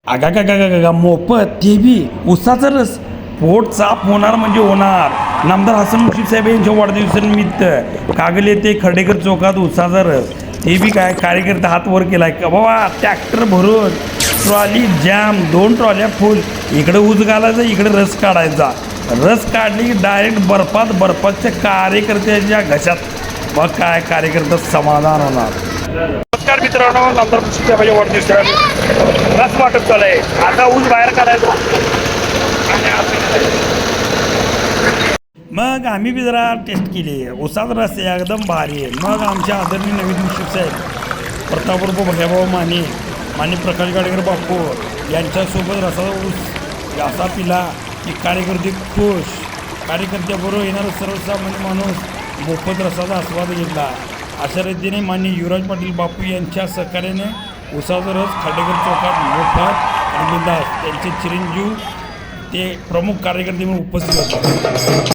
आगा मोफत ते बी उसाचा रस पोट साफ होणार म्हणजे होणार. नामदार हसन मुश्रीफ साहेब यांच्या वाढदिवसानिमित्त कागल येथे खर्डेकर चौकात उसाचा रस ते बी काय कार्यकर्ते हात वर केलाय का बाबा. ट्रॅक्टर भरून ट्रॉली जॅम 2 ट्रॉल्या फुल. इकडे ऊस घालायचा इकडे रस काढायचा. रस काढली की डायरेक्ट बर्फाच्या कार्यकर्त्याच्या घशात मग काय कार्यकर्ता समाधान होणार. नमस्कार मित्रांनो, नामदार मुश्रीफ साहेबांच्या वाढदिवसानिमित्त रस वाटप चालू आहे. आता ऊस बाहेर काढायचा मग आम्ही बी जरा टेस्ट केली. उसाचा रस एकदम भारी आहे. मग आमच्या आदरणीय नवीन मुश्रीफ साहेब, प्रतापरुप भैयाभाऊ माने प्रकाश गाडेकर बापू यांच्यासोबत रसाचा ऊस असा पिला की कार्यकर्ते खुश. कार्यकर्त्याबरोबर येणारा सर्वसामान्य माणूस मोफत रसाचा आस्वाद घेतला. अशा रीतीने माननीय युवराज पाटील बापू यांच्या सहकार्याने उसाचा रस खर्डेकर चौकात मोफत आणि बिंदास त्यांचे चिरंजीव ते प्रमुख कार्यकर्ते म्हणून उपस्थित होते.